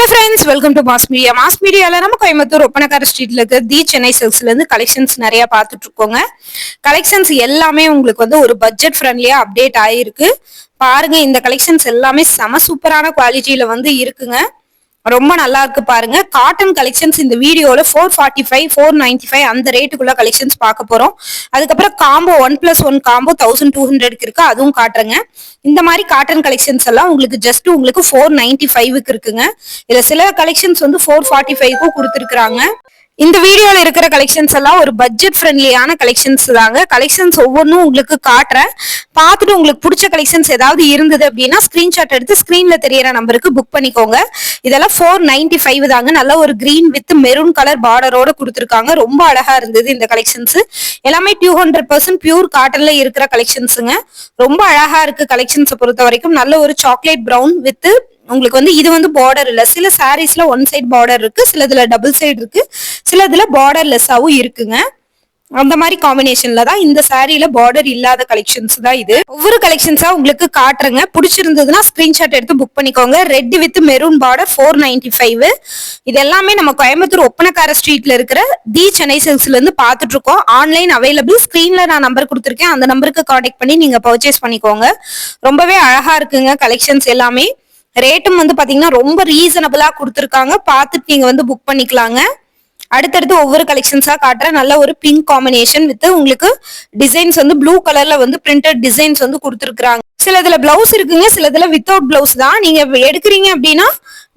Hello friends, welcome to Mass Media. Mass Media நம்ம கோயம்புத்தூர் ஒப்பனக்கார ஸ்ட்ரீட்ல இருக்க தி சென்னை சில்க்ஸ்ல இருந்து கலெக்ஷன்ஸ் நிறைய பார்த்துட்டு இருக்கோங்க. கலெக்ஷன்ஸ் எல்லாமே உங்களுக்கு வந்து ஒரு பட்ஜெட் ஃப்ரெண்ட்லியா அப்டேட் ஆயிருக்கு. பாருங்க, இந்த கலெக்ஷன்ஸ் எல்லாமே செம சூப்பரான குவாலிட்டியில வந்து இருக்குங்க. ரொம்ப நல்லா இருக்கு பாருங்க. காட்டன் கலெக்ஷன்ஸ் இந்த வீடியோல 445 495 அந்த ரேட்டுக்குள்ள கலெக்ஷன்ஸ் பார்க்க போறோம். அதுக்கப்புறம் காம்போ 1+1 காம்போ 1200 இருக்கு, அதுவும் காட்டுறேங்க. இந்த மாதிரி காட்டன் கலெக்ஷன்ஸ் எல்லாம் உங்களுக்கு 495 இருக்குங்க. இதுல சில கலெக்ஷன்ஸ் வந்து 445 கொடுத்துருக்காங்க. இந்த வீடியோல இருக்கிற கலெக்ஷன்ஸ் எல்லாம் ஒரு பட்ஜெட் ஃப்ரெண்ட்லியான கலெக்ஷன்ஸ் தாங்க. கலெக்ஷன்ஸ் ஒவ்வொன்றும் உங்களுக்கு காட்டுறேன். பார்த்துட்டு உங்களுக்கு பிடிச்ச கலெக்ஷன்ஸ் ஏதாவது இருந்தது அப்படின்னா ஸ்கிரீன்ஷாட் எடுத்து ஸ்கிரீன்ல தெரியற நம்பருக்கு புக் பண்ணிக்கோங்க. இதெல்லாம் 495 தாங்க. நல்ல ஒரு கிரீன் வித் மெரூன் கலர் பார்டரோட கொடுத்துருக்காங்க. ரொம்ப அழகா இருந்தது இந்த கலெக்ஷன்ஸ். எல்லாமே 200% பியூர் காட்டன்ல இருக்கிற கலெக்ஷன்ஸுங்க. ரொம்ப அழகா இருக்கு கலெக்ஷன்ஸை பொறுத்த வரைக்கும். நல்ல ஒரு சாக்லேட் பிரவுன் வித் உங்களுக்கு வந்து இது வந்து பார்டர் இல்ல. சில சாரீஸ்ல ஒன் சைட் பார்டர் இருக்கு, சிலதுல டபுள் சைடு இருக்கு, சிலதுல பார்டர்லெஸ்ஸாவும் இருக்குங்க. அந்த மாதிரி காம்பினேஷன்ல தான் இந்த சாரீல பார்டர் இல்லாத கலெக்ஷன்ஸ் தான் இது. ஒவ்வொரு கலெக்ஷன்ஸா உங்களுக்கு காட்டுறேங்க. பிடிச்சிருந்ததுன்னா ஸ்கிரீன்ஷாட் எடுத்து புக் பண்ணிக்கோங்க. Red with maroon border 495. இது எல்லாமே நம்ம கோயம்புத்தூர் ஒப்பனக்கார ஸ்ட்ரீட்ல இருக்கிற தி சென்னை சில்க்ஸ்ல இருந்து பாத்துட்டு இருக்கோம். Online available. ஸ்கிரீன்ல நான் நம்பர் கொடுத்துருக்கேன், அந்த நம்பருக்கு கான்டாக்ட் பண்ணி நீங்க பர்ச்சேஸ் பண்ணிக்கோங்க. ரொம்பவே அழகா இருக்குங்க கலெக்ஷன்ஸ் எல்லாமே. ரேட்டும் வந்து பாத்தீங்கன்னா ரொம்ப ரீசனபிளா கொடுத்துருக்காங்க. பார்த்துட்டு நீங்க வந்து புக் பண்ணிக்கலாங்க. அடுத்தடுத்து ஒவ்வொரு கலெக்ஷன்ஸா காட்டுறேன். நல்ல ஒரு பிங்க் காம்பினேஷன் வித் உங்களுக்கு டிசைன்ஸ் வந்து ப்ளூ கலர்ல வந்து பிரிண்டட் டிசைன்ஸ் வந்து கொடுத்துருக்காங்க. சிலதுல பிளவுஸ் இருக்குங்க, சிலதுல வித்தவுட் பிளவுஸ் தான். நீங்க எடுக்கிறீங்க அப்படின்னா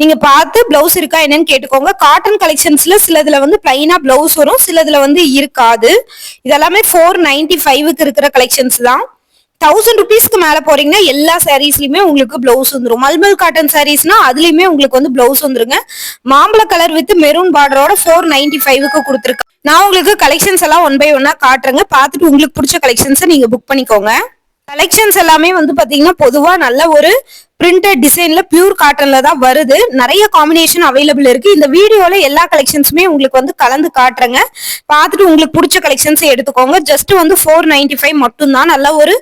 நீங்க பார்த்து பிளவுஸ் இருக்கா என்னன்னு கேட்டுக்கோங்க. காட்டன் கலெக்ஷன்ஸ்ல சிலதுல வந்து பிளைனா பிளவுஸ் வரும், சிலதுல வந்து இருக்காது. இதெல்லாமே 495 இருக்கிற கலெக்ஷன்ஸ் தான். 1000 rupeesக்கு மேல போறீங்கன்னா எல்லா சாரீஸ்லயுமே உங்களுக்கு பிளவுஸ் வந்துடும். மல்மல் காட்டன் சாரீஸ்னா அதுலயுமே உங்களுக்கு வந்து பிளவுஸ் வந்துருங்க. மாம்பழ கலர் வித் மெரூன் பார்டரோட 495க்கு கொடுத்துருக்கேன். நான் உங்களுக்கு கலெக்ஷன்ஸ் எல்லாம் 1 by 1 காட்டுறேங்க. பார்த்துட்டு உங்களுக்கு பிடிச்ச கலெக்ஷன்ஸை நீங்க புக் பண்ணிக்கோங்க. கலெக்ஷன்ஸ் எல்லாமே வந்து பாத்தீங்கன்னா பொதுவா நல்ல ஒரு பிரிண்டட் டிசைன்ல பியூர் காட்டன்ல தான் வருது. நிறைய காம்பினேஷன் அவைலபிள் இருக்கு. இந்த வீடியோல எல்லா கலெக்ஷன்ஸுமே உங்களுக்கு வந்து கலந்து காட்டுறேங்க. பார்த்துட்டு உங்களுக்கு பிடிச்ச கலெக்ஷன்ஸ் எடுத்துக்கோங்க. ஜஸ்ட் வந்து 495 மட்டும் தான். நல்ல ஒரு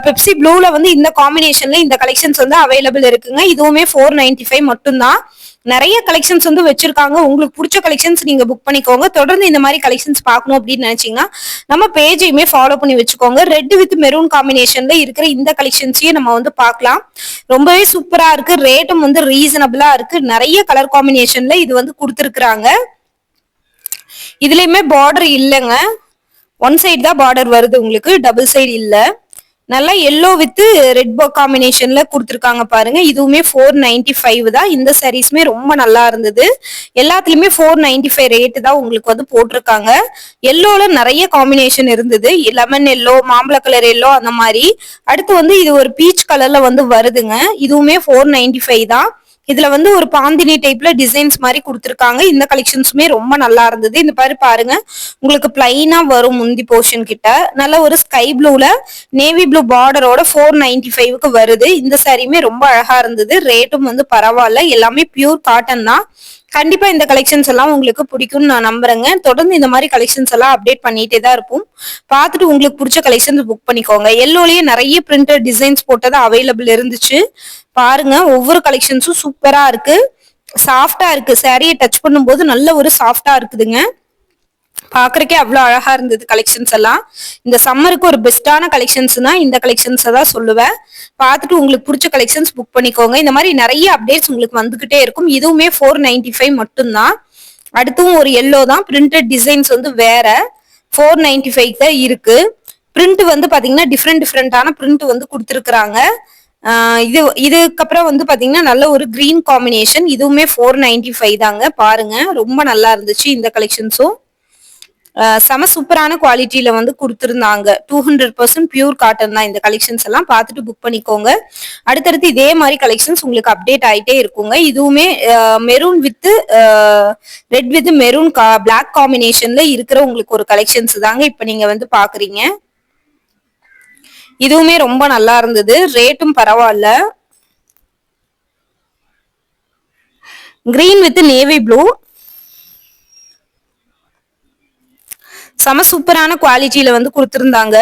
பெப்சி ப்ளூல வந்து இந்த காம்பினேஷன்ல இந்த கலெக்ஷன்ஸ் வந்து அவைலபிள் இருக்குங்க. இதுவுமே 495 மட்டும் தான். நிறைய கலெக்ஷன்ஸ் வந்து வச்சிருக்காங்க. உங்களுக்கு பிடிச்ச கலெக்ஷன்ஸ் நீங்க புக் பண்ணிக்கோங்க. தொடர்ந்து இந்த மாதிரி கலெக்ஷன்ஸ் பார்க்கணும் அப்படின்னு நினைச்சீங்கன்னா நம்ம பேஜையுமே ஃபாலோ பண்ணி வச்சுக்கோங்க. ரெட் வித் மெரூன் காம்பினேஷன்ல இருக்கிற இந்த கலெக்ஷன்ஸையும் நம்ம வந்து பார்க்கலாம். ரொம்பவே சூப்பரா இருக்கு. ரேட்டும் வந்து ரீசனபிளா இருக்கு. நிறைய கலர் காம்பினேஷன்ல இது வந்து கொடுத்துருக்காங்க. இதுலயுமே பார்டர் இல்லைங்க, ஒன் சைடு தான் பார்டர் வருது, உங்களுக்கு டபுள் சைடு இல்ல. நல்லா எல்லோ வித் ரெட் காம்பினேஷன்ல கொடுத்துருக்காங்க பாருங்க. இதுவுமே 495 தான். இந்த சாரீஸ்மே ரொம்ப நல்லா இருந்தது. எல்லாத்துலயுமே 495 ரேட்டு தான் உங்களுக்கு வந்து போட்டிருக்காங்க. எல்லோல நிறைய காம்பினேஷன் இருந்தது. லெமன் எல்லோ, மாம்பழ கலர் எல்லோ, அந்த மாதிரி. அடுத்து வந்து இது ஒரு பீச் கலர்ல வந்து வருதுங்க. இதுவுமே 495 தான். இதுல வந்து ஒரு பாந்தினி டைப்ல டிசைன்ஸ் மாதிரி கொடுத்துருக்காங்க. இந்த கலெக்ஷன்ஸுமே ரொம்ப நல்லா இருந்தது. இந்த மாதிரி பாருங்க, உங்களுக்கு பிளைனா வரும் முந்தி போர்ஷன் கிட்ட. நல்ல ஒரு ஸ்கை ப்ளூல நேவி ப்ளூ பார்டரோட 495க்கு வருது. இந்த சாரியுமே ரொம்ப அழகா இருந்தது. ரேட்டும் வந்து பரவாயில்ல. எல்லாமே பியூர் காட்டன் தான். கண்டிப்பா இந்த கலெக்ஷன்ஸ் எல்லாம் உங்களுக்கு பிடிக்கும்னு நான் நம்புறேங்க. தொடர்ந்து இந்த மாதிரி கலெக்ஷன்ஸ் எல்லாம் அப்டேட் பண்ணிட்டே தான் இருப்போம். பார்த்துட்டு உங்களுக்கு பிடிச்ச கலெக்ஷன்ஸ் புக் பண்ணிக்கோங்க. எல்லோலயே நிறைய பிரிண்டட் டிசைன்ஸ் போட்டது அவைலபிள் இருந்துச்சு. பாருங்க, ஒவ்வொரு கலெக்ஷன்ஸும் சூப்பரா இருக்கு. சாஃப்டா இருக்கு. சாரியை டச் பண்ணும்போது நல்ல ஒரு சாஃப்டா இருக்குதுங்க. பாக்குறக்கே அவ்வளவு அழகா இருந்தது கலெக்ஷன்ஸ் எல்லாம். இந்த சம்மருக்கு ஒரு பெஸ்டான கலெக்ஷன்ஸ்னா இந்த கலெக்ஷன்ஸ் தான் சொல்லுவேன். பார்த்துட்டு உங்களுக்கு பிடிச்ச கலெக்ஷன்ஸ் புக் பண்ணிக்கோங்க. இந்த மாதிரி நிறைய அப்டேட்ஸ் உங்களுக்கு வந்துகிட்டே இருக்கும். இதுவுமே 495 மட்டும்தான். அடுத்தும் ஒரு எல்லோ தான். பிரிண்டட் டிசைன்ஸ் வந்து வேற 495 தான் இருக்கு. பிரிண்ட் வந்து பாத்தீங்கன்னா டிஃப்ரெண்டான பிரிண்ட் வந்து கொடுத்துருக்காங்க. இதுக்கப்புறம் வந்து பாத்தீங்கன்னா நல்ல ஒரு கிரீன் காம்பினேஷன். இதுவுமே 495 தாங்க. பாருங்க, ரொம்ப நல்லா இருந்துச்சு இந்த கலெக்ஷன்ஸும். செம சூப்பரான குவாலிட்டியில வந்து கொடுத்துருந்தாங்க. 200% பியூர் காட்டன் தான். இந்த கலெக்ஷன்ஸ் எல்லாம் பார்த்துட்டு புக் பண்ணிக்கோங்க. அடுத்தடுத்து இதே மாதிரி கலெக்ஷன்ஸ் உங்களுக்கு அப்டேட் ஆயிட்டே இருக்குங்க. இதுவுமே maroon with red with maroon black காம்பினேஷன்ல இருக்கிற உங்களுக்கு ஒரு கலெக்ஷன்ஸ் தாங்க இப்ப நீங்க வந்து பாக்குறீங்க. இதுவுமே ரொம்ப நல்லா இருந்தது. ரேட்டும் பரவாயில்ல. கிரீன் வித் நேவி ப்ளூ, செம சூப்பரான குவாலிட்டியில வந்து கொடுத்திருந்தாங்க.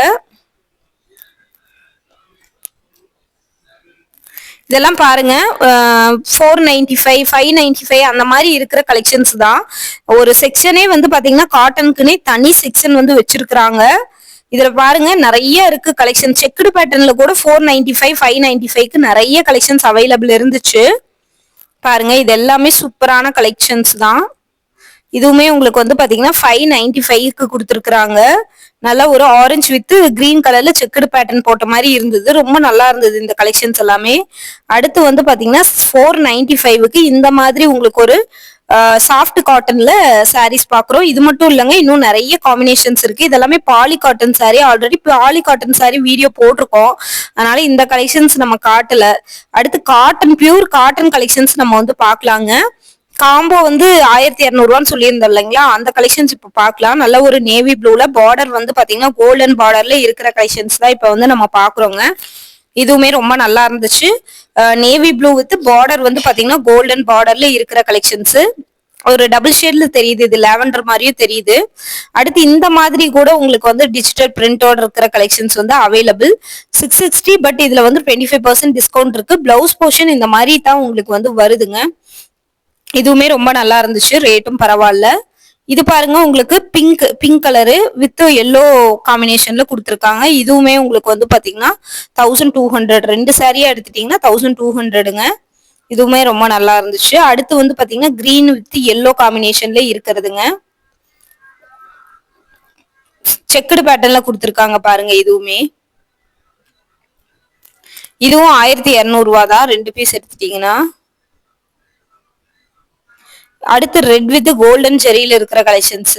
இதெல்லாம் பாருங்க 495 595 அந்த மாதிரி இருக்கிற கலெக்ஷன்ஸ் தான். ஒரு செக்ஷனே வந்து பாத்தீங்கன்னா காட்டனுக்குன்னே தனி செக்ஷன் வந்து வச்சிருக்காங்க. இதுல பாருங்க நிறைய இருக்கு கலெக்ஷன். செக்குடு பேட்டர்ன்ல கூட 495 595க்கு நிறைய கலெக்ஷன்ஸ் அவைலபிள் இருந்துச்சு. பாருங்க இது எல்லாமே சூப்பரான கலெக்ஷன்ஸ் தான். இதுவுமே உங்களுக்கு வந்து பாத்தீங்கன்னா 595க்கு கொடுத்துருக்காங்க. நல்லா ஒரு ஆரஞ்சு வித் கிரீன் கலர்ல செக்குடு பேட்டர்ன் போட்ட மாதிரி இருந்தது. ரொம்ப நல்லா இருந்தது இந்த கலெக்ஷன்ஸ் எல்லாமே. அடுத்து வந்து பாத்தீங்கன்னா 495க்கு இந்த மாதிரி உங்களுக்கு ஒரு சாஃப்ட் காட்டன்ல சாரீஸ் பாக்குறோம். இது மட்டும் இல்லைங்க, இன்னும் நிறைய காம்பினேஷன்ஸ் இருக்கு. இதெல்லாமே poly cotton sari. Already poly cotton sari video போட்டிருக்கோம், அதனால இந்த கலெக்ஷன்ஸ் நம்ம காட்டல. அடுத்து காட்டன் பியூர் காட்டன் கலெக்ஷன்ஸ் நம்ம வந்து பாக்கலாங்க. காம்போ வந்து 1200 சொல்லியிருந்தோம் இல்லைங்களா, அந்த கலெக்ஷன்ஸ் இப்ப பாக்கலாம். நல்ல ஒரு நேவி ப்ளூல பார்டர் வந்து பாத்தீங்கன்னா கோல்டன் பார்டர்ல இருக்கிற கலெக்ஷன்ஸ் தான் இப்ப வந்து நம்ம பாக்குறோங்க. இதுவுமே ரொம்ப நல்லா இருந்துச்சு. நேவி ப்ளூ வித் பார்டர் வந்து பாத்தீங்கன்னா கோல்டன் பார்டர்ல இருக்கிற கலெக்ஷன்ஸ். ஒரு டபுள் ஷேட்ல தெரியுது, இது லாவெண்டர் மாதிரியும் தெரியுது. அடுத்து இந்த மாதிரி கூட உங்களுக்கு வந்து டிஜிட்டல் பிரிண்டோட இருக்கிற கலெக்ஷன்ஸ் வந்து அவைலபிள் 660. பட் இதுல வந்து 25% டிஸ்கவுண்ட் இருக்கு. பிளவுஸ் போர்ஷன் இந்த மாதிரி தான் உங்களுக்கு வந்து வருதுங்க. இதுவுமே ரொம்ப நல்லா இருந்துச்சு, ரேட்டும் பரவாயில்ல. இது பாருங்க உங்களுக்கு பிங்க் கலரு வித் எல்லோ காம்பினேஷன்ல கொடுத்துருக்காங்க. இதுவுமே உங்களுக்கு வந்து பாத்தீங்கன்னா 1200. 2 சாரியா எடுத்துட்டீங்கன்னா 1200ங்க. இதுவுமே ரொம்ப நல்லா இருந்துச்சு. அடுத்து வந்து பாத்தீங்கன்னா கிரீன் வித் எல்லோ காம்பினேஷன்ல இருக்கிறதுங்க. செக்குடு பேட்டர்ன்ல கொடுத்துருக்காங்க பாருங்க. இதுவும் 1200 தான் 2 பீஸ் எடுத்துட்டீங்கன்னா. அடுத்து ரெட் வித் கோல்டன் ஜெரியில இருக்கிற கலெக்ஷன்ஸ்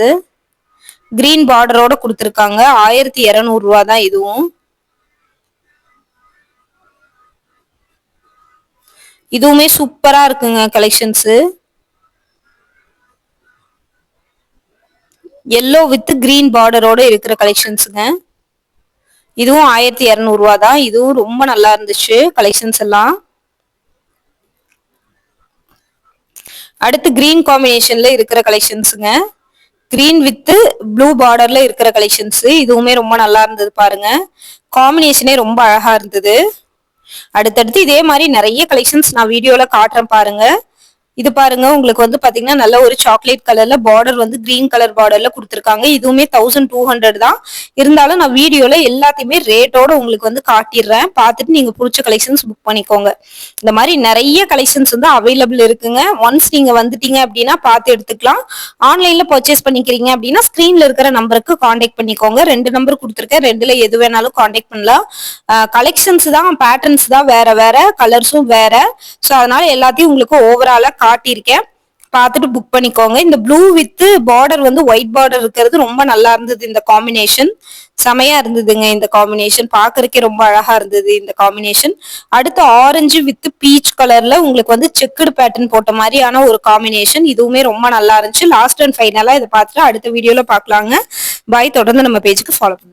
கிரீன் பார்டரோட கொடுத்துருக்காங்க. 1200 தான் இதுவும். இதுவுமே சூப்பரா இருக்குங்க கலெக்ஷன்ஸ். எல்லோ வித் கிரீன் பார்டரோட இருக்கிற கலெக்ஷன்ஸுங்க. இதுவும் 1200 தான். இதுவும் ரொம்ப நல்லா இருந்துச்சு கலெக்ஷன்ஸ் எல்லாம். அடுத்து கிரீன் காம்பினேஷன்ல இருக்கிற கலெக்ஷன்ஸுங்க. கிரீன் வித் ப்ளூ பார்டர்ல இருக்கிற கலெக்ஷன்ஸ். இதுவுமே ரொம்ப நல்லா இருந்தது பாருங்க. காம்பினேஷனே ரொம்ப அழகா இருந்தது. அடுத்தடுத்து இதே மாதிரி நிறைய கலெக்ஷன்ஸ் நான் வீடியோல காட்டுறேன் பாருங்க. இது பாருங்க உங்களுக்கு வந்து பாத்தீங்கன்னா நல்ல ஒரு சாக்லேட் கலர்ல பார்டர் வந்து கிரீன் கலர் பார்டர்ல கொடுத்துருக்காங்க. இதுவுமே 1200 தான். இருந்தாலும் நான் வீடியோல எல்லாத்தையுமே ரேட்டோட உங்களுக்கு வந்து காட்டிடுறேன். பார்த்துட்டு நீங்க பிடிச்ச கலெக்ஷன்ஸ் புக் பண்ணிக்கோங்க. இந்த மாதிரி நிறைய கலெக்ஷன்ஸ் வந்து அவைலபிள் இருக்குங்க. ஒன்ஸ் நீங்க வந்துட்டீங்க அப்படின்னா பார்த்து எடுத்துக்கலாம். ஆன்லைன்ல பர்ச்சேஸ் பண்ணிக்கிறீங்க அப்படின்னா ஸ்கிரீன்ல இருக்கிற நம்பருக்கு கான்டாக்ட் பண்ணிக்கோங்க. 2 நம்பர் கொடுத்துருக்கேன், 2ல எது வேணாலும் கான்டாக்ட் பண்ணலாம். கலெக்ஷன்ஸ் தான், பேட்டர்ன்ஸ் தான் வேற வேற, கலர்ஸும் வேற. ஸோ அதனால எல்லாத்தையும் உங்களுக்கு ஓவராலா காட்டியிருக்கேன், பார்த்துட்டு புக் பண்ணிக்கோங்க. இந்த ப்ளூ வித் பார்டர் வந்து ஒயிட் பார்டர் இருக்கிறது ரொம்ப நல்லா இருந்தது. இந்த காம்பினேஷன் செமையா இருந்ததுங்க. இந்த காம்பினேஷன் பாக்குறதுக்கே ரொம்ப அழகா இருந்தது இந்த காம்பினேஷன். அடுத்து ஆரஞ்சு வித் பீச் கலர்ல உங்களுக்கு வந்து செக்குடு பேட்டர்ன் போட்ட மாதிரியான ஒரு காம்பினேஷன். இதுவுமே ரொம்ப நல்லா இருந்துச்சு. லாஸ்ட் அண்ட் ஃபைனலா இதை பார்த்துட்டு அடுத்த வீடியோல பாக்கலாங்க. பாய். தொடர்ந்து நம்ம பேஜுக்கு ஃபாலோ பண்ணுங்க.